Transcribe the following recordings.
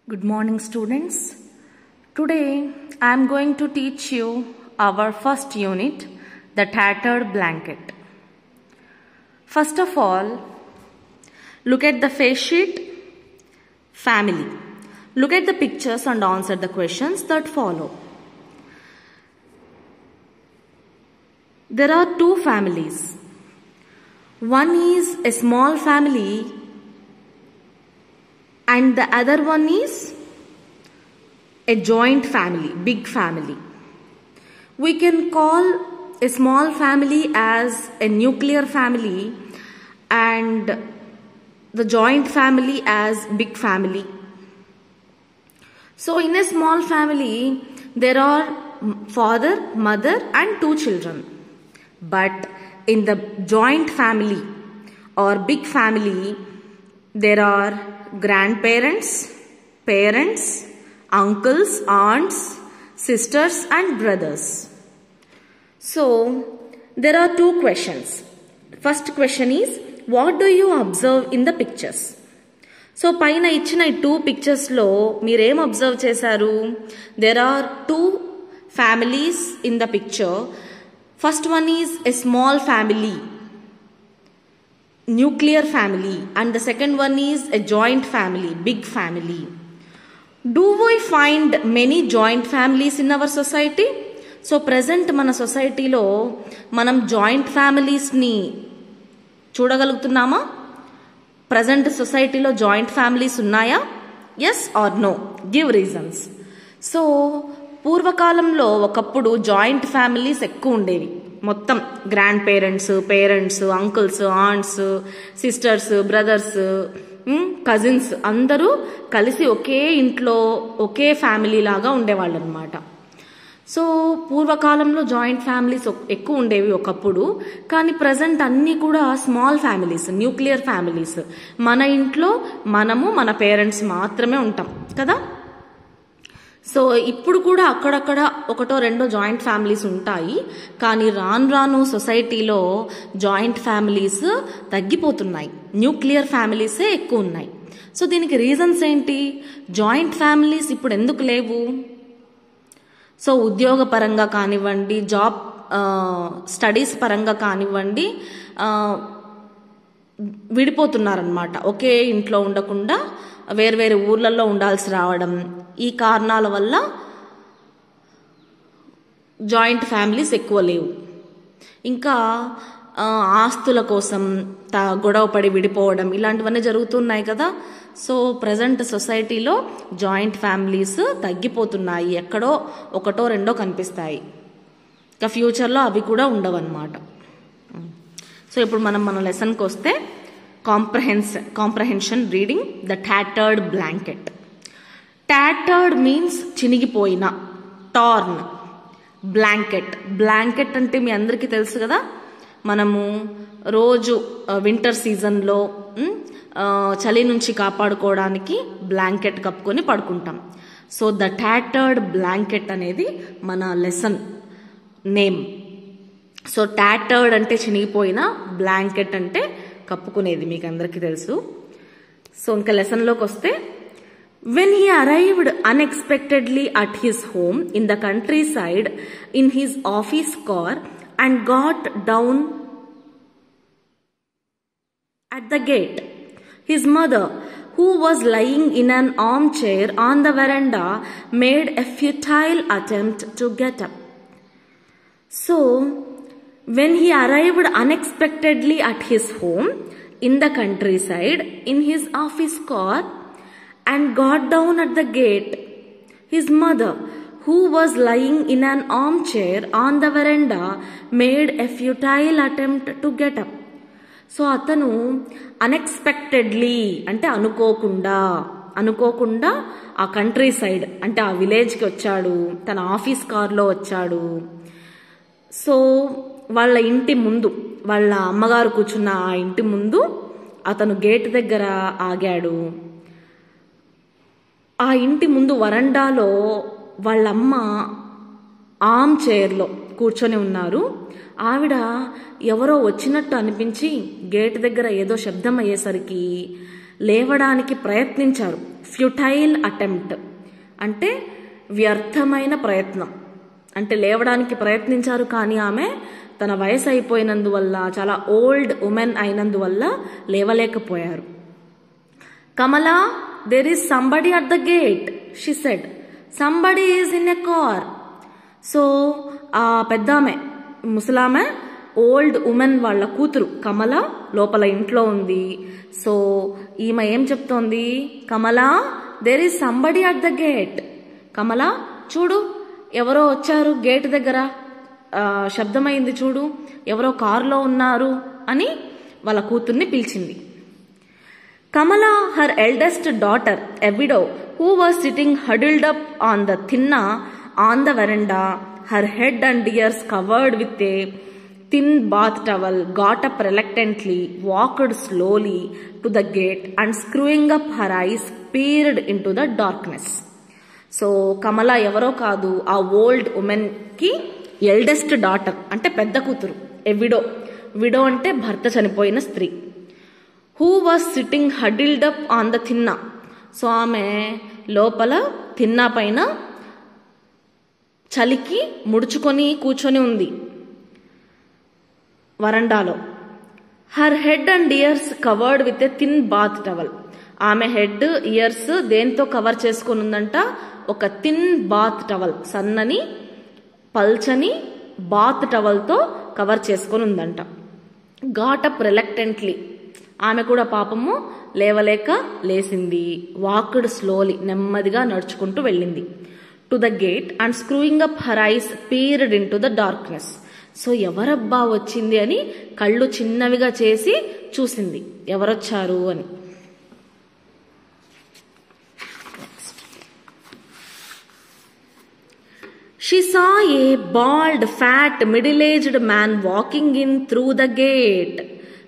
Good morning, students. Today I am going to teach you our first unit, the tattered blanket. First of all, look at the face sheet, family. Look at the pictures and answer the questions that follow. There are two families. One is a small family and the other one is a joint family, big family. We can call a small family as a nuclear family and the joint family as big family. So in a small family, there are father, mother and two children. But in the joint family or big family, there are grandparents, parents, uncles, aunts, sisters and brothers. So there are two questions. First question is, what do you observe in the pictures? So పైన ఇచ్చిన ఈ two pictures లో మీరేం observe చేశారు? There are two families in the picture. First one is a small family, nuclear family, and the second one is a joint family, big family. Do we find many joint families in our society? So present మన సొసైటీలో మనం joint ఫ్యామిలీస్ని చూడగలుగుతున్నామా? Present సొసైటీలో joint families ఉన్నాయా? Yes or no? Give reasons. So పూర్వకాలంలో ఒకప్పుడు joint families ఎక్కువ ఉండేవి. మొత్తం grandparents, parents, uncles, aunts, sisters, brothers, cousins అందరూ కలిసి ఒకే ఇంట్లో ఒకే ఫ్యామిలీ లాగా ఉండేవాళ్ళు అనమాట. సో పూర్వకాలంలో జాయింట్ ఫ్యామిలీస్ ఎక్కువ ఉండేవి ఒకప్పుడు. కానీ ప్రజెంట్ అన్నీ కూడా స్మాల్ ఫ్యామిలీస్, న్యూక్లియర్ ఫ్యామిలీస్. మన ఇంట్లో మనము మన పేరెంట్స్ మాత్రమే ఉంటాం కదా. సో ఇప్పుడు కూడా అక్కడక్కడ ఒకటో రెండో జాయింట్ ఫ్యామిలీస్ ఉంటాయి. కానీ రాను రాను సొసైటీలో జాయింట్ ఫ్యామిలీస్ తగ్గిపోతున్నాయి, న్యూక్లియర్ ఫ్యామిలీసే ఎక్కువ ఉన్నాయి. సో దీనికి రీజన్స్ ఏంటి? జాయింట్ ఫ్యామిలీస్ ఇప్పుడు ఎందుకు లేవు? సో ఉద్యోగ పరంగా కానివ్వండి, జాబ్ స్టడీస్ పరంగా కానివ్వండి, విడిపోతున్నారనమాట. ఒకే ఇంట్లో ఉండకుండా వేర్వేరు ఊర్లలో ఉండాల్సి రావడం, ఈ కారణాల వల్ల జాయింట్ ఫ్యామిలీస్ ఎక్కువ లేవు. ఇంకా ఆస్తుల కోసం గొడవపడి విడిపోవడం ఇలాంటివన్నీ జరుగుతున్నాయి కదా. సో ప్రజెంట్ సొసైటీలో జాయింట్ ఫ్యామిలీస్ తగ్గిపోతున్నాయి, ఎక్కడో ఒకటో రెండో కనిపిస్తాయి. ఇంకా ఫ్యూచర్లో అవి కూడా ఉండవన్నమాట. సో ఇప్పుడు మనం మన లెసన్కి వస్తే comprehension reading the tattered blanket. tattered means చినిగిపోయిన, టార్న్. బ్లాంకెట్ అంటే మీ అందరికీ తెలుసు కదా. మనము రోజు వింటర్ సీజన్లో చలి నుంచి కాపాడుకోవడానికి బ్లాంకెట్ కప్పుకొని పడుకుంటాం. సో ద tattered బ్లాంకెట్ అనేది మన లెసన్ నేమ్. సో tattered అంటే చినిగిపోయిన, బ్లాంకెట్ అంటే కప్పుకునేది, మీకు అందరికీ తెలుసు. సో ఇంకా లెసన్లోకి వస్తే, when he arrived unexpectedly at his home in the countryside in his office car and got down at the gate, his mother, who was lying in an armchair on the veranda, made a futile attempt to get up. So when he arrived unexpectedly at his home in the countryside in his office car and got down at the gate, his mother, who was lying in an armchair on the veranda, made a futile attempt to get up. So అతను unexpectedly అంటే అనుకోకుండా ఆ country side అంటే ఆ విలేజ్కి వచ్చాడు, తన office కార్లో వచ్చాడు. సో వాళ్ళ ఇంటి ముందు, వాళ్ళ అమ్మగారు కూర్చున్న ఆ ఇంటి ముందు అతను గేట్ దగ్గర ఆగాడు. ఆ ఇంటి ముందు వరండాలో వాళ్ళమ్మ ఆర్మ్ చైర్లో కూర్చొని ఉన్నారు. ఆవిడ ఎవరో వచ్చినట్టు అనిపించి గేట్ దగ్గర ఏదో శబ్దం అయ్యేసరికి లేవడానికి ప్రయత్నించారు. ఫ్యూటైల్ అటెంప్ట్ అంటే వ్యర్థమైన ప్రయత్నం. అంటే లేవడానికి ప్రయత్నించారు కానీ ఆమె తన వయసు అయిపోయినందువల్ల, చాలా ఓల్డ్ ఉమెన్ అయినందువల్ల లేవలేకపోయారు. Kamala, there is somebody at the gate, she said. Somebody is in a car. So ఆ పెద్దామె, ముసలామె, ఓల్డ్ ఉమెన్ వాళ్ళ కూతురు కమల లోపల ఇంట్లో ఉంది. సో ఈమె ఏం చెప్తోంది? కమలా, there is somebody at the gate. కమలా, చూడు ఎవరో వచ్చారు గేట్ దగ్గర, శబ్దమైంది చూడు, ఎవరో కారులో ఉన్నారు అని వాళ్ళ కూతుర్ని పిలిచింది. Kamala, her eldest daughter, a widow, who was sitting huddled up on the thinna on the veranda, her head and ears covered with a thin bath towel, got up reluctantly, walked slowly to the gate and screwing up her eyes, peered into the darkness. So, Kamala ఎవరో కాదు, ఆ old women కి eldest daughter అంటే పెద్ద కూతురు. ఏ widow, widow అంటే భర్త చనిపోయిన స్త్రీ. Who was sitting huddled up on the thinna. So ఆమె లోపల థిన్నా పైన చలికి ముడుచుకొని కూర్చొని ఉంది వరండాలో. Her head and ears covered with a thin bath towel. ఆమె హెడ్, ఇయర్స్ దేంతో కవర్ చేసుకుని ఉందంట? ఒక థిన్ బాత్ టవల్, సన్నని పల్చని బాత్ టవల్తో కవర్ చేసుకుని ఉందంట. గాట్ అప్ రిలక్టెంట్లీ, ఆమె కూడా పాపము లేవలేక లేసింది. వాక్డ్ స్లోలీ, నెమ్మదిగా నడుచుకుంటూ వెళ్ళింది. To the gate and screwing up her eyes, peered into the darkness. So ఎవరబ్బా వచ్చింది అని కళ్ళు చిన్నవిగా చేసి చూసింది, ఎవరొచ్చారు అని. She saw a bald, fat, middle-aged man walking in through the gate.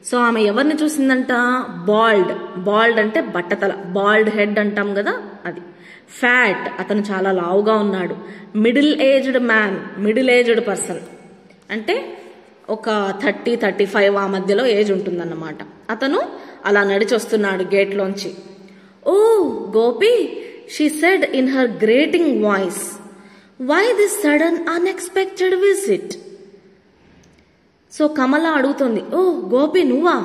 So ఆమె ఎవరిని చూసిందంట? బాల్డ్. బాల్డ్ అంటే బట్టతల, బాల్డ్ హెడ్ అంటాం కదా అది. ఫ్యాట్, అతను చాలా లావుగా ఉన్నాడు. Middle aged man, middle aged person అంటే ఒక 30-35 ఆ మధ్యలో ఏజ్ ఉంటుందన్నమాట. అతను అలా నడిచొస్తున్నాడు గేట్లోంచి. Oh Gopi, she said in her grating voice, why this sudden unexpected visit. So Kamala అడుగుతుంది, ఓ గోపి నువ్వా,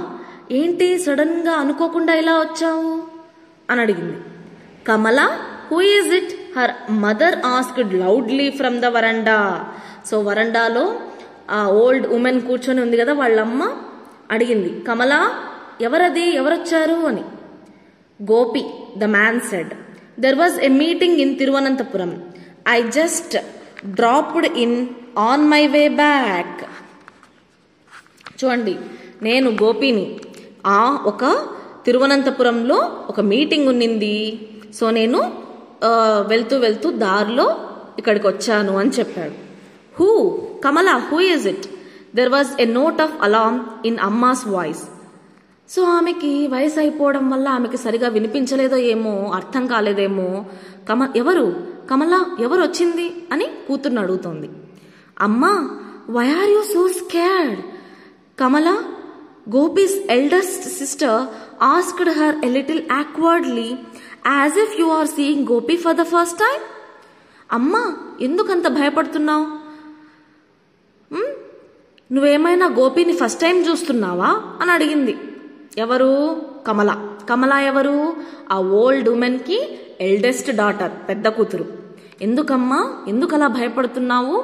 ఏంటి సడన్ గా అనుకోకుండా ఇలా వచ్చావు అని అడిగింది. Kamala, who is it? Her mother asked loudly from the veranda. So వరండాలో ఆ ఓల్డ్ ఉమెన్ కూర్చొని ఉంది కదా, వాళ్ళమ్మ అడిగింది, కమల ఎవరది, ఎవరొచ్చారు అని. Gopi, the man said, there was a meeting in Thiruvananthapuram. I just dropped in on my way back. చూడండి, నేను గోపిని, ఒక తిరువనంతపురంలో ఒక మీటింగ్ ఉన్నింది. సో నేను వెళ్తూ వెళ్తూ దారిలో ఇక్కడికి వచ్చాను అని చెప్పాడు. Who? Kamala, who is it? There was a note of alarm in Amma's voice. So ఆమెకి వయసు అయిపోవడం వల్ల ఆమెకి సరిగా వినిపించలేదో ఏమో, అర్థం కాలేదేమో. ఎవరు? కమల, ఎవరు వచ్చింది అని కూతుర్ని అడుగుతోంది. అమ్మా, why are you so scared? Kamala, Gopi's eldest sister asked her a little awkwardly, as if you are seeing Gopi for the first time. అమ్మా, ఎందుకంత భయపడుతున్నావు? నువ్వేమైనా గోపిని ఫస్ట్ టైం చూస్తున్నావా అని అడిగింది. ఎవరు? కమల. కమల ఎవరు? ఆ ఓల్డ్ ఉమెన్ కి ఎల్డెస్ట్ డాటర్, పెద్ద కూతురు. ఎందుకమ్మా, ఎందుకు అలా భయపడుతున్నావు?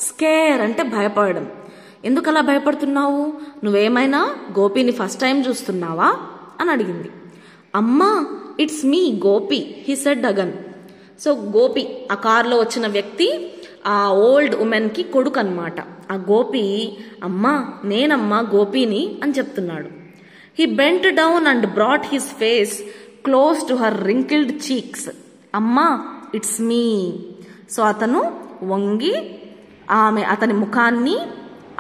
స్కేర్ అంటే భయపడడం. ఎందుకు అలా భయపడుతున్నావు? నువ్వేమైనా గోపిని ఫస్ట్ టైం చూస్తున్నావా అని అడిగింది. అమ్మా, it's me Gopi, he said again. So Gopi, ఆ కారులో వచ్చిన వ్యక్తి ఆ ఓల్డ్ ఉమెన్ కి కొడుకు అన్నమాట. ఆ గోపి, అమ్మా నేనమ్మా గోపిని అని చెప్తున్నాడు. He bent down and brought his face close to her wrinkled cheeks. అమ్మా, ఇట్స్ మీ. సో అతను వంగి అతని ముఖాన్ని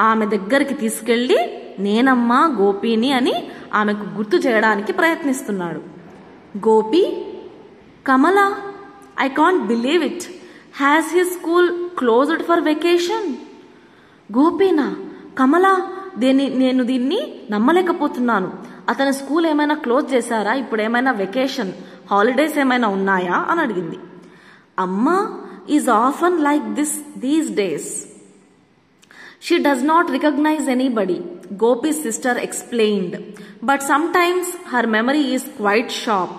ఆమె దగ్గరికి తీసుకెళ్లి నేనమ్మా గోపిని అని ఆమెకు గుర్తు చేయడానికి ప్రయత్నిస్తున్నాడు. Gopi, Kamala, I can't believe it. Has his school closed for vacation? గోపినా? కమల, నేను దీన్ని నమ్మలేకపోతున్నాను. అతని స్కూల్ ఏమైనా క్లోజ్ చేశారా, ఇప్పుడు ఏమైనా వెకేషన్ హాలిడేస్ ఏమైనా ఉన్నాయా అని అడిగింది. Amma is often like these days. She does not recognize anybody, Gopi's sister explained, but sometimes her memory is quite sharp.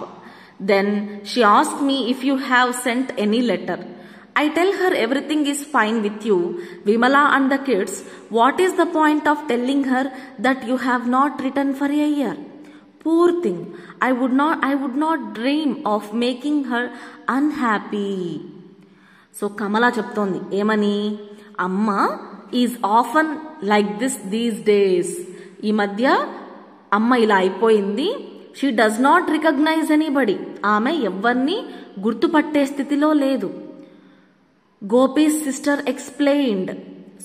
Then she asked me if you have sent any letter. I tell her everything is fine with you, Vimala and the kids. What is the point of telling her that you have not written for a year? Poor thing. I would not dream of making her unhappy. So Kamala చెప్తోంది ఏమని, అమ్మ is often like these days. ఈ మధ్య అమ్మ ఇలా అయిపోయింది. She does not recognise anybody. ఆమె ఎవరిని గుర్తుపట్టే స్థితిలో లేదు. Gopi's sister explained.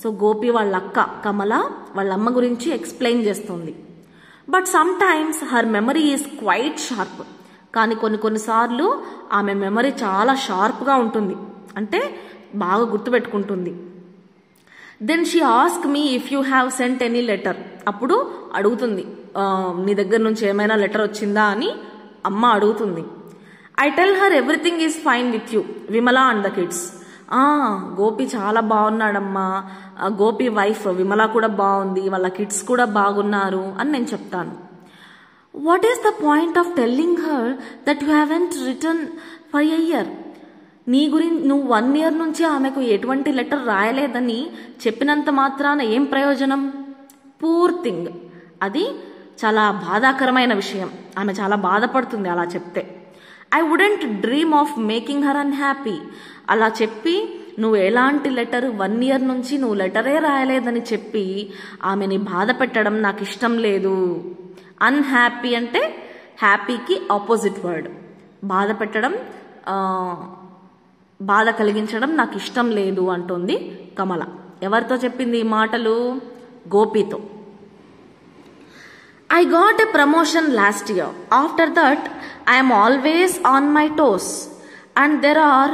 So Gopi వాళ్ళ అక్క కమల వాళ్ళ అమ్మ గురించి ఎక్స్ప్లెయిన్ చేస్తుంది. But sometimes her memory is quite sharp. కానీ కొన్నిసార్లు ఆమె మెమరీ చాలా షార్ప్గా ఉంటుంది, అంటే బాగా గుర్తుపెట్టుకుంటుంది. Then she ask me if you have sent any letter. అప్పుడు అడుగుతుంది, నీ దగ్గర నుంచి ఏమైనా లెటర్ వచ్చిందా అని అమ్మ అడుగుతుంది. I tell her everything is fine with you, Vimala and the kids. Gopi చాలా బాగున్నాడమ్మా, గోపి వైఫ్ విమలా కూడా బాగుంది, వాళ్ళ కిడ్స్ కూడా బాగున్నారు అని నేను చెప్తాను. What is the point of telling her that you haven't return for a year? నీ గురించి నువ్వు 1 year నుంచి ఆమెకు ఎటువంటి లెటర్ రాయలేదని చెప్పినంత మాత్రాన ఏం ప్రయోజనం? Poor thing. అది చాలా బాధాకరమైన విషయం. ఆమె చాలా బాధపడుతుంది అలా చెప్తే. I wouldn't dream of making her unhappy. అలా చెప్పి నువ్వు ఎలాంటి లెటర్ 1 year నుంచి నువ్వు లెటరే రాయలేదని చెప్పి ఆమెని బాధ పెట్టడం నాకు ఇష్టం లేదు. అన్హ్యాపీ అంటే హ్యాపీకి ఆపోజిట్ వర్డ్. బాధ పెట్టడం, బాధ కలిగించడం నాకు ఇష్టం లేదు అంటుంది కమల. ఎవరితో చెప్పింది ఈ మాటలు? గోపితో. I got a promotion last year. After that, I am always on my toes. And there are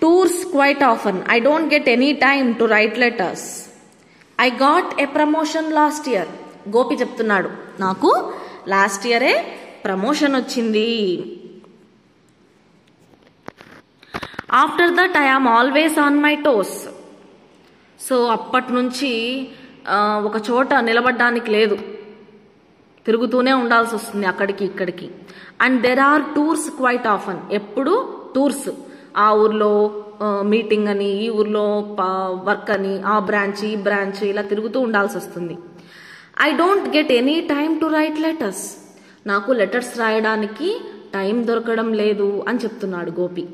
tours quite often. I don't get any time to write letters. I got a promotion last year. Gopi చెప్తున్నాడు, నాకు last ఇయరే promotion వచ్చింది. After that I am always on my toes. So అప్పటి నుంచి ఒక చోట నిలబడడానికి లేదు, తిరుగుతూనే ఉండాల్సి వస్తుంది అక్కడికి ఇక్కడికి. And there are tours quite often. ఎప్పుడు టూర్స్, ఆ ఊర్లో మీటింగ్ అని, ఈ ఊర్లో వర్క్ అని, ఆ బ్రాంచ్ ఈ బ్రాంచ్, ఇలా తిరుగుతూ ఉండాల్సి వస్తుంది. I don't get any time to write letters. నాకు లెటర్స్ రాయడానికి టైం దొరకడం లేదు అని చెప్తున్నాడు Gopi.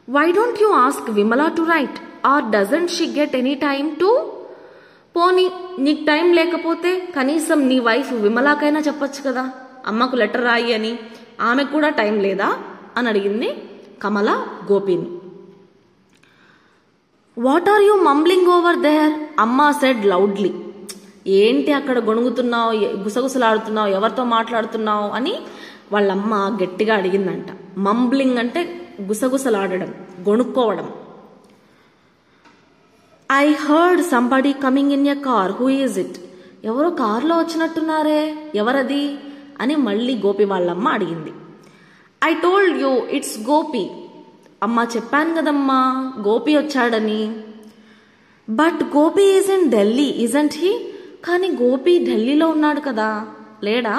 Why don't you ask Vimala to write, or doesn't she get any time to? పోనీ నీకు టైం లేకపోతే కనీసం నీ వైఫ్ విమలాకైనా చెప్పొచ్చు కదా, అమ్మకు లెటర్ రాయి అని. ఆమెకు కూడా టైం లేదా అని అడిగింది కమల గోపిని. What are you mumbling over there, అమ్మా సెడ్ లౌడ్లీ. ఏంటి అక్కడ గొణుగుతున్నావు, గుసగుసలాడుతున్నావు, ఎవరితో మాట్లాడుతున్నావు అని వాళ్ళమ్మ గట్టిగా అడిగిందంట. మంబ్లింగ్ అంటే గుసగుసలాడడం, గొణుక్కోవడం. I heard somebody coming in a car, who is it? ఎవరో కారులో వచ్చినట్టున్నారే, ఎవరది అని మళ్ళీ గోపి వాళ్ళమ్మ అడిగింది. I told you it's Gopi. అమ్మా చెప్పాను కదమ్మా గోపి వచ్చాడని. But Gopi is in Delhi isn't he? కానీ గోపి ఢిల్లీలో ఉన్నాడు కదా, లేడా?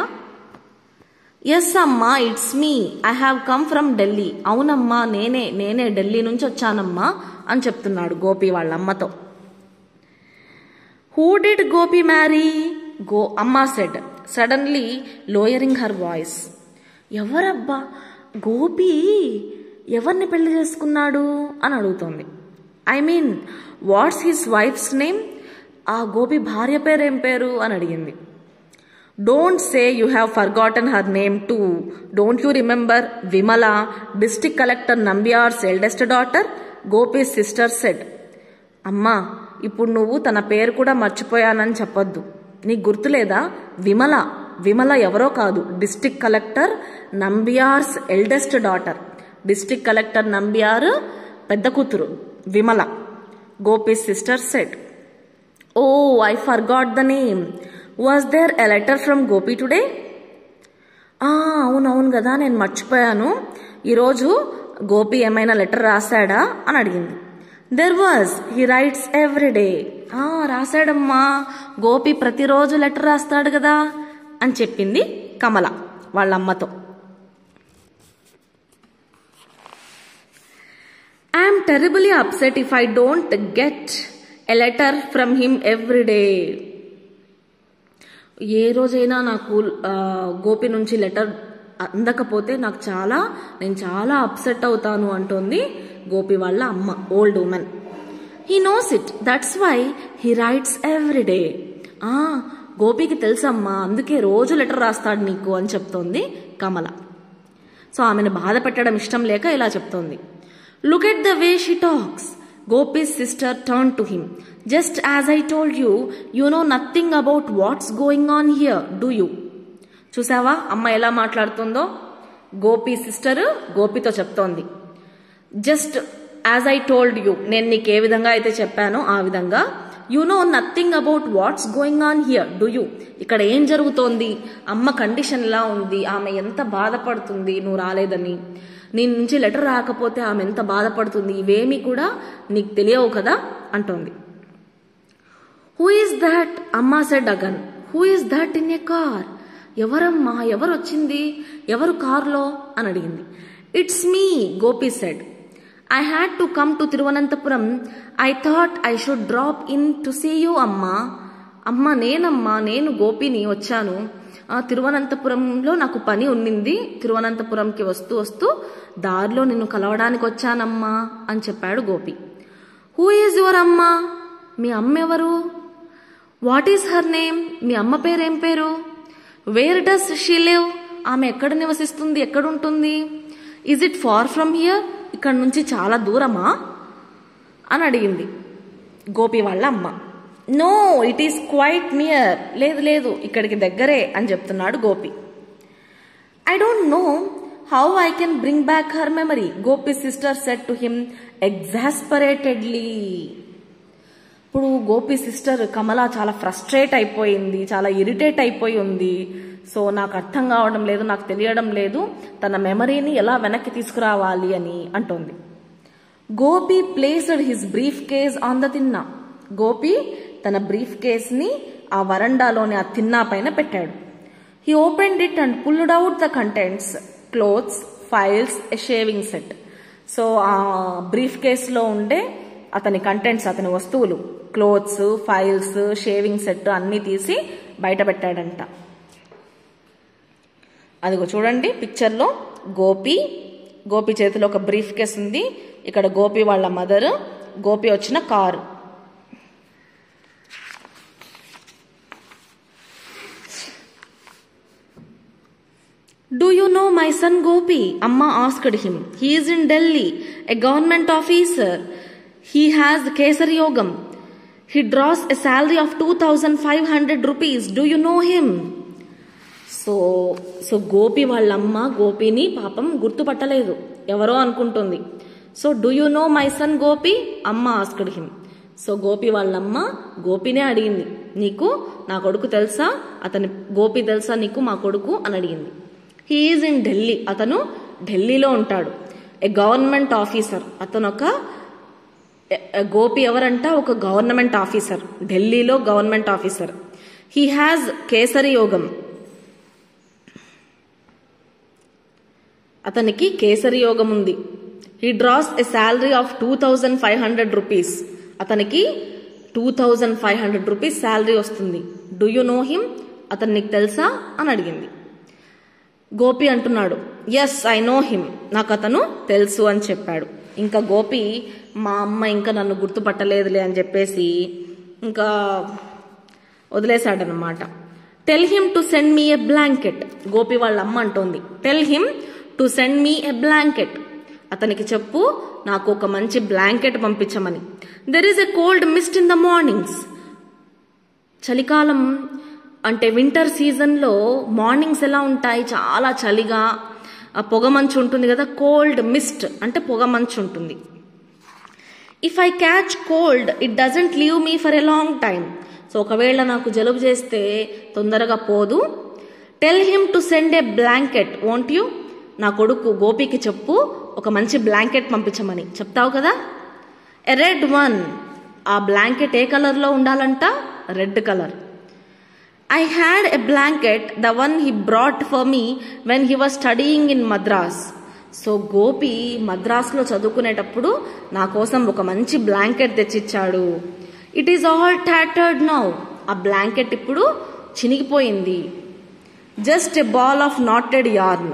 ఎస్ అమ్మా it's me, I have come from Delhi. అవునమ్మా నేనే ఢిల్లీ నుంచి వచ్చానమ్మా అని చెప్తున్నాడు గోపి వాళ్ళ అమ్మతో. Who did Gopi marry? అమ్మా said suddenly lowering her voice. ఎవరబ్బా గోపి ఎవరిని పెళ్లి చేసుకున్నాడు అని అడుగుతోంది. I mean what's his wife's name? ఆ గోపి భార్య పేరేం పేరు అని అడిగింది. Don't say you have forgotten her name too. Don't you remember Vimala, district collector Nambiar's eldest daughter? Gopi's sister said. అమ్మా ఇప్పుడు నువ్వు తన పేరు కూడా మర్చిపోయానని చెప్పొద్దు. నీకు గుర్తులేదా? విమల ఎవరో కాదు, district collector Nambiar's eldest daughter. District collector Nambiar పెద్ద కూతురు Vimala. Gopi's sister said. Oh I forgot the name. Was there a letter from Gopi today? అవునవును కదా, నేను మర్చిపోయాను. ఈరోజు గోపి ఏమైనా లెటర్ రాశాడా అని అడిగింది. There was, he writes every day. రాశాడమ్మా, గోపి ప్రతిరోజు లెటర్ రాస్తాడు కదా అని చెప్పింది కమల వాళ్ళ అమ్మతో. I'm terribly upset if I don't get a letter from him every day. ఏ రోజైనా నాకు గోపి నుంచి లెటర్ అందకపోతే నేను చాలా అప్సెట్ అవుతాను అంటోంది గోపి వాళ్ళ అమ్మ, old woman. He knows it, that's why he writes every day. గోపికి తెలుసమ్మా, అందుకే రోజు లెటర్ రాస్తాడు నీకు అని చెప్తోంది కమల. సో ఆమెను బాధ పెట్టడం ఇష్టం లేక ఇలా చెప్తోంది. Look at the way she talks. Gopi's sister turned to him. Just as I told you, you know nothing about what's going on here, do you? చూసావా అమ్మ ఎలా మాట్లాడుతుందో? గోపి సిస్టర్ గోపితో చెప్తోంది. Just as I told you, నేను నీకు ఏ విధంగా అయితే చెప్పానో ఆ విధంగా. You know nothing about what's going on here, do you? ఇక్కడ ఏం జరుగుతోంది, అమ్మ కండిషన్ ఎలా ఉంది, ఆమె ఎంత బాధపడుతుంది నువ్వు రాలేదని, నీ నుంచి లెటర్ రాకపోతే ఆమె ఎంత బాధపడుతుంది, ఇవేమీ కూడా నీకు తెలియవు కదా అంటోంది. Who is that? అమ్మా said again. Who is that in a car? ఎవరమ్మా, ఎవరు వచ్చింది, ఎవరు కార్లో అని అడిగింది. It's me, Gopi said. I had to come to Thiruvananthapuram. I thought I should drop in to see you అమ్మా. నేను గోపిని వచ్చాను. తిరువనంతపురంలో నాకు పని ఉన్నింది. తిరువనంతపురంకి వస్తూ దారిలో నిన్ను కలవడానికి వచ్చానమ్మా అని చెప్పాడు గోపి. హూ ఈజ్ యువర్ అమ్మా? మీ అమ్మ ఎవరు? What is her name? మీ అమ్మ పేరేం పేరు? Where does she live? ఆమె ఎక్కడ నివసిస్తుంది, ఎక్కడుంటుంది? Is it far from here? ఇక్కడ నుంచి చాలా దూరమా అని అడిగింది గోపి వాళ్ళ అమ్మ. No, it is quite near. లేదు ఇక్కడికి దగ్గరే అని చెప్తున్నాడు Gopi. I don't know how I can bring back her memory, Gopi sister said to him exasperatedly. ఇప్పుడు గోపి సిస్టర్ కమల చాలా ఫ్రస్ట్రేట్ అయిపోయింది, చాలా ఇరిటేట్ అయిపోయి ఉంది. సో నాకు అర్థం కావడం లేదు, నాకు తెలియడం లేదు తన మెమరీని ఎలా వెనక్కి తీసుకురావాలి అని అంటోంది. Gopi placed his brief case on the తిన్నా. గోపి తన బ్రీఫ్ కేస్ ని ఆ వరండాలోని ఆ తిన్నా పైన పెట్టాడు. He opened it and pulled out the contents, clothes, files, a shaving set. So ఆ బ్రీఫ్ కేస్ లో ఉండే అతని కంటెంట్స్, అతని వస్తువులు, క్లోత్స్, ఫైల్స్, షేవింగ్ సెట్ అన్ని తీసి బయట పెట్టాడంట. అదిగో చూడండి పిక్చర్ లో గోపి చేతిలో ఒక బ్రీఫ్ కేస్ ఉంది. ఇక్కడ గోపి వాళ్ళ మదర్, గోపి వచ్చిన car. Do you know my son Gopi? Amma asked him. He is in Delhi, a government officer. He has Kesari Yogam. He draws a salary of 2,500 rupees. Do you know him? So Gopi వాళ్ళమ్మ గోపిని పాపం గుర్తుపట్టలేదు, ఎవరో అనుకుంటుంది. So do you know my son Gopi? అమ్మ asked him. So Gopi వాళ్ళమ్మ గోపినే అడిగింది, నీకు నా కొడుకు తెలుసా? గోపి తెలుసా నీకు మా కొడుకు అని అడిగింది. He is in Delhi. అతను ఢిల్లీలో ఉంటాడు. ఏ గవర్నమెంట్ ఆఫీసర్. గోపి ఎవరంట? ఒక గవర్నమెంట్ ఆఫీసర్, ఢిల్లీలో government officer. He has kesari యోగం. అతనికి కేసరి యోగం ఉంది. He draws a salary of 2,500 rupees. అతనికి 2,500 రూపీస్ శాలరీ వస్తుంది. Do you know him? అతను నీకు తెలుసా అని అడిగింది. గోపి అంటున్నాడు, ఎస్ ఐ నో హిమ్, నాకు అతను తెలుసు అని చెప్పాడు. ఇంకా గోపి మా అమ్మ ఇంకా నన్ను గుర్తుపట్టలేదులే అని చెప్పేసి ఇంకా వదిలేశాడనమాట. Tell him to send me a blanket. Gopi వాళ్ళ అమ్మ అంటోంది, tell him to send me a blanket. అతనికి చెప్పు నాకు ఒక మంచి బ్లాంకెట్ పంపించమని. There is a cold mist in the mornings. చలికాలం అంటే వింటర్ సీజన్లో మార్నింగ్స్ ఎలా ఉంటాయి? చాలా చలిగా పొగమంచు ఉంటుంది కదా. కోల్డ్ మిస్ట్ అంటే పొగమంచు ఉంటుంది. If I catch cold it doesn't leave me for a long time. So ఒకవేళ నాకు జలుబు చేస్తే తొందరగా పోదు. Tell him to send A blanket won't you? నా కొడుకు గోపికి చెప్పు ఒక మంచి బ్లాంకెట్ పంపించమని. చెప్తావు కదా. A red one. ఆ బ్లాంకెట్ ఏ కలర్లో ఉండాలంట? Red colour. I had a blanket, the one he brought for me when he was studying in Madras. So Gopi మద్రాస్లో చదువుకునేటప్పుడు నా కోసం ఒక మంచి బ్లాంకెట్ తెచ్చిచ్చాడు. It is all tattered now. ఆ బ్లాంకెట్ ఇప్పుడు చినిగిపోయింది. Just a ball of knotted yarn.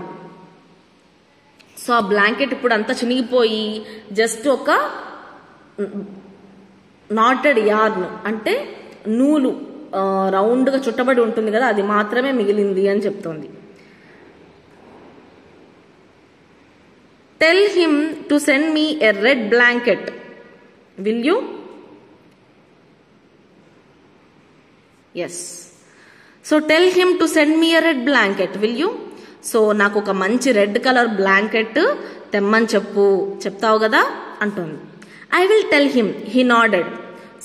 So ఆ బ్లాంకెట్ ఇప్పుడు అంతా చినిగిపోయి జస్ట్ ఒక నాటెడ్ యార్న్ అంటే నూలు రౌండ్గా చుట్టబడి ఉంటుంది కదా, అది మాత్రమే మిగిలింది అని చెప్తోంది. Tell him to send me a red blanket will you? Yes. So tell him to send me a red blanket will you? So నాకు ఒక మంచి రెడ్ కలర్ బ్లాంకెట్ తెమ్మని చెప్పు. చెప్తావు కదా అంటుంది. I will tell him. He nodded.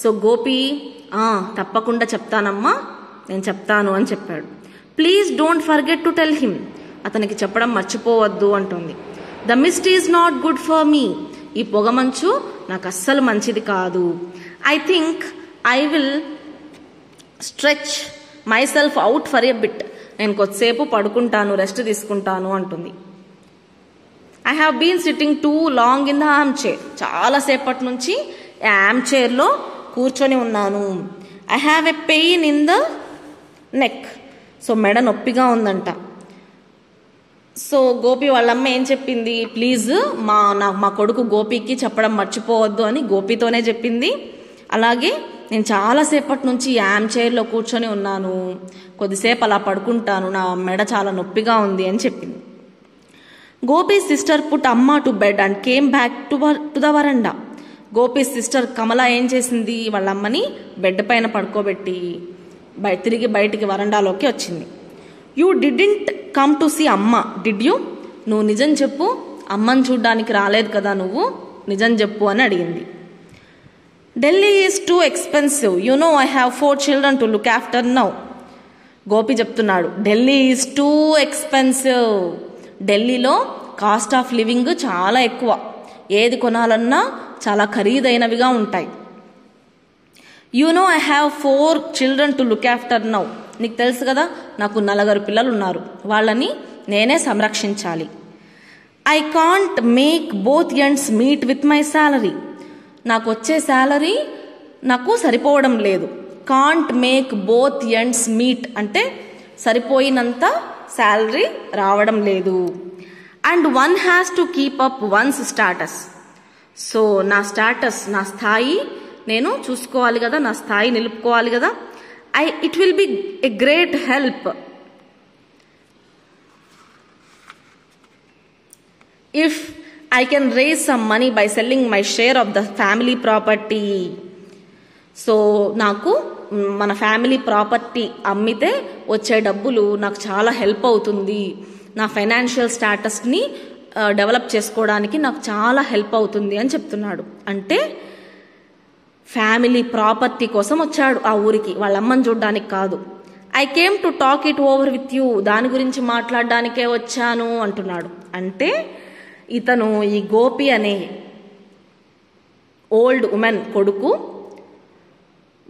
So Gopi తప్పకుండా చెప్తానమ్మా, నేను చెప్తాను అని చెప్పాడు. Please don't forget to tell him. అతనికి చెప్పడం మర్చిపోవద్దు అంటుంది. The mist is not good for me. ఈ పొగమంచు నాకు అస్సలు మంచిది కాదు. I think I will stretch myself out for a bit. నేను కొద్దిసేపు పడుకుంటాను, రెస్ట్ తీసుకుంటాను అంటుంది. I have been sitting too long in the armchair. చాలాసేపటి నుంచి ఆర్మ్ చైర్లో కూర్చొని ఉన్నాను. I have a pain in the neck. So మెడ నొప్పిగా ఉందంట. సో గోపి వాళ్ళమ్మ ఏం చెప్పింది? ప్లీజ్ మా కొడుకు గోపికి చెప్పడం మర్చిపోవద్దు అని గోపితోనే చెప్పింది. అలాగే నేను చాలాసేపటి నుంచి ఆర్మ్ చైర్లో కూర్చొని ఉన్నాను, కొద్దిసేపు అలా పడుకుంటాను, నా మెడ చాలా నొప్పిగా ఉంది అని చెప్పింది. గోపి సిస్టర్ పుట్ అమ్మ to bed and came back to the వరండా. గోపి సిస్టర్ కమల ఏం చేసింది? వాళ్ళ అమ్మని బెడ్ పైన పడుకోబెట్టి తిరిగి బయటికి వరండాలోకి వచ్చింది. You didn't come to see Amma did you? నువ్వు నిజం చెప్పు, అమ్మని చూడ్డానికి రాలేదు కదా నువ్వు, నిజం చెప్పు అని అడిగింది. Delhi is too expensive. You know I have 4 children to look after now. Gopi చెప్తున్నాడు ఢిల్లీ ఈజ్ టూ ఎక్స్పెన్సివ్. ఢిల్లీలో కాస్ట్ ఆఫ్ లివింగ్ చాలా ఎక్కువ. ఏది కొనాలన్నా చాలా ఖరీదైనవిగా ఉంటాయి. You know I have 4 children to look after now. నీకు తెలుసు కదా నాకు 4 పిల్లలు ఉన్నారు, వాళ్ళని నేనే సంరక్షించాలి. I can't make both ends meet with my salary. నాకు వచ్చే శాలరీ నాకు సరిపోవడం లేదు. Can't make both ends meet అంటే సరిపోయినంత శాలరీ రావడం లేదు. And one has to keep up one's status. So నా స్టాటస్, నా స్థాయి నేను చూసుకోవాలి కదా, నా స్థాయి నిలుపుకోవాలి కదా. It will be a great help if I can raise some money by selling my share of the family property. So నాకు మన ఫ్యామిలీ ప్రాపర్టీ అమ్మితే వచ్చే డబ్బులు నాకు చాలా హెల్ప్ అవుతుంది. నా ఫైనాన్షియల్ స్టాటస్ని డెవలప్ చేసుకోవడానికి నాకు చాలా హెల్ప్ అవుతుంది అని చెప్తున్నాడు. అంటే ఫ్యామిలీ ప్రాపర్టీ కోసం వచ్చాడు ఆ ఊరికి, వాళ్ళ అమ్మని చూడడానికి కాదు. I came to talk it over with you. దాని గురించి మాట్లాడడానికే వచ్చాను అంటున్నాడు. అంటే ఇతను ఈ గోపి అనే ఓల్డ్ ఉమెన్ కొడుకు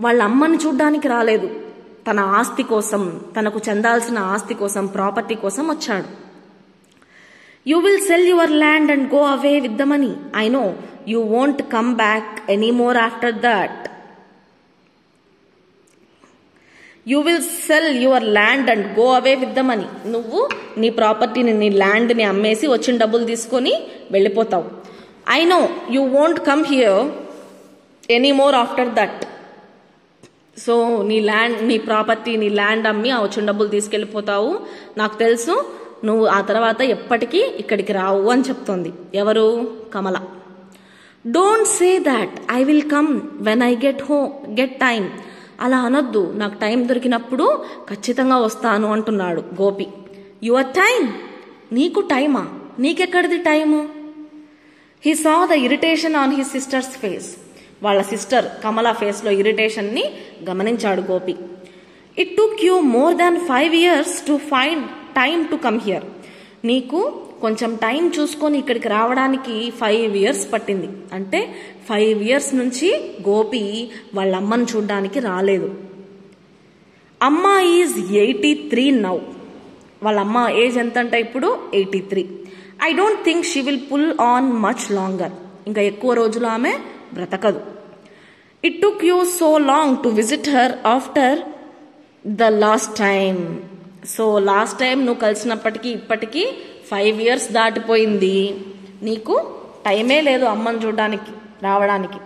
వాళ్ళ అమ్మని చూడ్డానికి రాలేదు, తన ఆస్తి కోసం, తనకు చెందాల్సిన ఆస్తి కోసం, ప్రాపర్టీ కోసం వచ్చాడు. You will sell your land and go away with the money. I know you won't come back any more after that. You will sell your land and go away with the money. నువ్వు నీ ప్రాపర్టీని, నీ ల్యాండ్ని అమ్మేసి వచ్చిన డబ్బులు తీసుకొని వెళ్ళిపోతావు. I know you won't come here any more after that. So నీ ల్యాండ్, నీ ప్రాపర్టీ, నీ ల్యాండ్ అమ్మి ఆ వచ్చిన డబ్బులు తీసుకెళ్ళిపోతావు. నాకు తెలుసు నువ్వు ఆ తర్వాత ఎప్పటికీ ఇక్కడికి రావు అని చెప్తోంది. ఎవరు? Kamala. Don't say that. I will come when I get time. అలా అనొద్దు, నాకు టైం దొరికినప్పుడు ఖచ్చితంగా వస్తాను అంటున్నాడు గోపి. Your time? నీకు టైమా? నీకెక్కడిది time? He saw the irritation on his sister's face. వాళ్ళ సిస్టర్ కమల ఫేస్లో ఇరిటేషన్ని గమనించాడు Gopi. It took you more than 5 years to find time to come here. నీకు కొంచెం టైం చూసుకొని ఇక్కడికి రావడానికి 5 years పట్టింది. అంటే 5 years నుంచి గోపి వాళ్ళ అమ్మను చూడ్డానికి రాలేదు. అమ్మ ఈజ్ 83 నౌ. వాళ్ళ అమ్మ ఏజ్ ఎంత అంటే ఇప్పుడు 83. I don't think she will pull on much longer. ఇంకా ఎక్కువ రోజులు ఆమె బ్రతకదు. It took you so long to visit her after the last time. So last time నువ్వు కలిసినప్పటికీ ఇప్పటికీ 5 years దాటిపోయింది. నీకు టైమే లేదు అమ్మని చూడడానికి రావడానికి.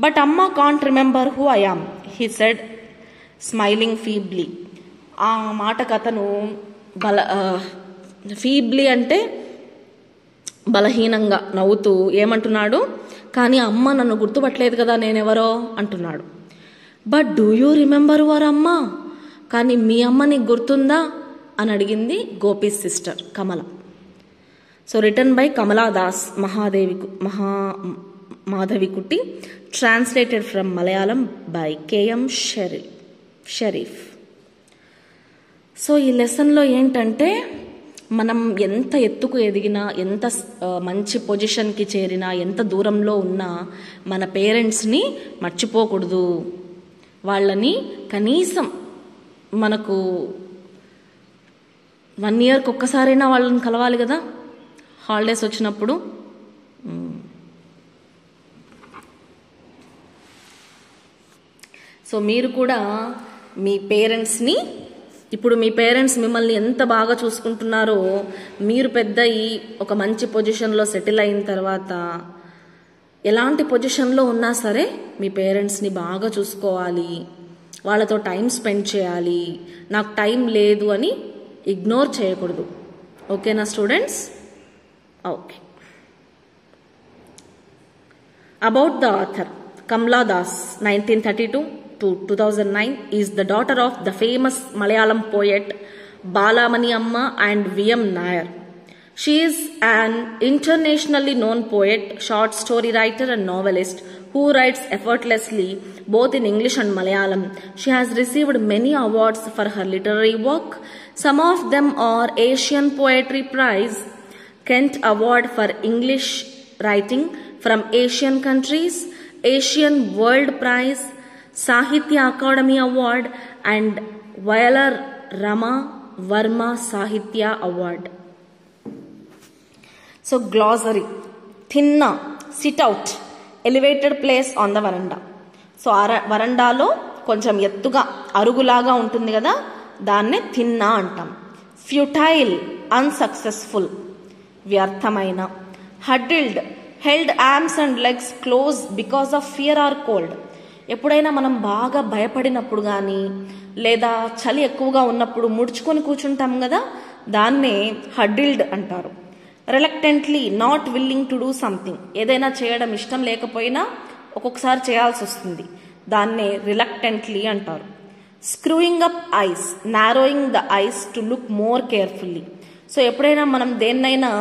బట్ అమ్మ can't remember who I am, he said smiling feebly. ఆ మాటకు అతను ఫీబ్లీ అంటే బలహీనంగా నవ్వుతూ ఏమంటున్నాడు, కానీ అమ్మ నన్ను గుర్తుపట్టలేదు కదా నేనెవరో అంటున్నాడు. But do you remember your అమ్మ, కానీ మీ అమ్మ నీకు గుర్తుందా అని అడిగింది Gopi sister Kamala. So return by Kamala Das Madhavikutty, translated from Malayalam by KM Sharif. So ఈ లెసన్లో ఏంటంటే మనం ఎంత ఎత్తుకు ఎదిగినా, ఎంత మంచి పొజిషన్కి చేరినా, ఎంత దూరంలో ఉన్నా మన పేరెంట్స్ని మర్చిపోకూడదు. వాళ్ళని కనీసం మనకు 1 yearకి ఒక్కసారైనా వాళ్ళని కలవాలి కదా హాలిడేస్ వచ్చినప్పుడు. సో మీరు కూడా మీ పేరెంట్స్ని, ఇప్పుడు మీ పేరెంట్స్ మిమ్మల్ని ఎంత బాగా చూసుకుంటున్నారో, మీరు పెద్ద ఒక మంచి పొజిషన్లో సెటిల్ అయిన తర్వాత ఎలాంటి పొజిషన్లో ఉన్నా సరే మీ పేరెంట్స్ని బాగా చూసుకోవాలి, వాళ్ళతో టైం స్పెండ్ చేయాలి. నాకు టైం లేదు అని ఇగ్నోర్ చేయకూడదు. ఓకేనా students? Okay. About the author, Kamala Das 1932 to 2009 is the daughter of the famous Malayalam poet Balamani Amma and VM Nair. She is an internationally known poet, short story writer and novelist who writes effortlessly both in English and Malayalam. She has received many awards for her literary work. Some of them are Asian Poetry Prize, Kent Award for English Writing from Asian countries, Asian World Prize, Sahitya Academy Award and Vayalar Rama Varma Sahitya Award. So glossary: thinna, sit out, elevated place on the veranda. So వరండాలో కొంచెం ఎత్తుగా అరుగులాగా ఉంటుంది కదా, దాన్నే తిన్నా అంటాం. Futile, unsuccessful, వ్యర్థమైన. Huddled, held arms and legs close because of fear or cold. ఎప్పుడైనా మనం బాగా భయపడినప్పుడు కానీ లేదా చలి ఎక్కువగా ఉన్నప్పుడు ముడుచుకొని కూర్చుంటాం కదా, దాన్నే హడ్డిల్డ్ అంటారు. Reluctantly, not willing to do something. ఏదైనా చేయడం ఇష్టం లేకపోయినా ఒక్కొక్కసారి చేయాల్సి వస్తుంది, దాన్నే రిలక్టెంట్లీ అంటారు. Screwing up ice, narrowing the ice to look more carefully. So ఎప్పుడైనా మనం దేన్నైనా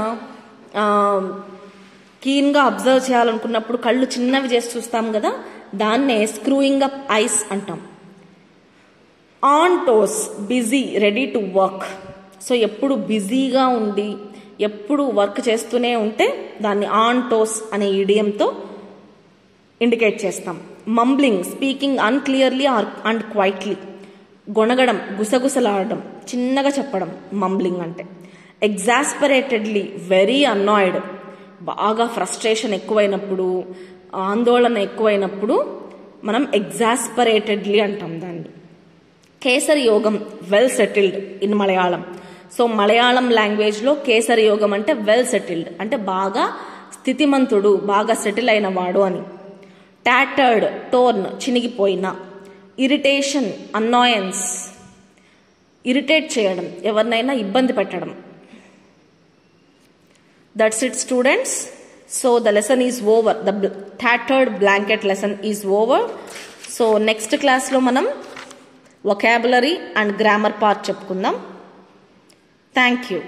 కీన్గా అబ్జర్వ్ చేయాలనుకున్నప్పుడు కళ్ళు చిన్నవి చేసి చూస్తాం కదా, దాన్నే స్క్రూయింగ్ అప్ ఐస్ అంటాం. On toes, busy, ready to work. So ఎప్పుడు బిజీగా ఉండి ఎప్పుడు వర్క్ చేస్తూనే ఉంటే దాన్ని ఆన్ టోస్ అనే ఇడియంతో ఇండికేట్ చేస్తాం. Mumbling, speaking unclearly and quietly. గొణగడం, గుసగుసలాడడం, చిన్నగా చెప్పడం మంబ్లింగ్ అంటే. Exasperatedly, very annoyed. బాగా ఫ్రస్ట్రేషన్ ఎక్కువైనప్పుడు, ఆందోళన ఎక్కువైనప్పుడు మనం ఎగ్జాస్పరేటెడ్లీ అంటాం దాన్ని. కేసరి యోగం, well settled in Malayalam. So Malayalam లాంగ్వేజ్లో కేసరి యోగం అంటే వెల్ సెటిల్డ్, అంటే బాగా స్థితిమంతుడు, బాగా సెటిల్ అయిన వాడు అని. టాటర్డ్, టోర్న్, చినిగిపోయిన. ఇరిటేషన్, అన్నాయన్స్, ఇరిటేట్ చేయడం, ఎవరినైనా ఇబ్బంది పెట్టడం. That's it, students. So the lesson is over. The tattered blanket lesson is over. So next class lo manam vocabulary and grammar part chepukundam. Thank you.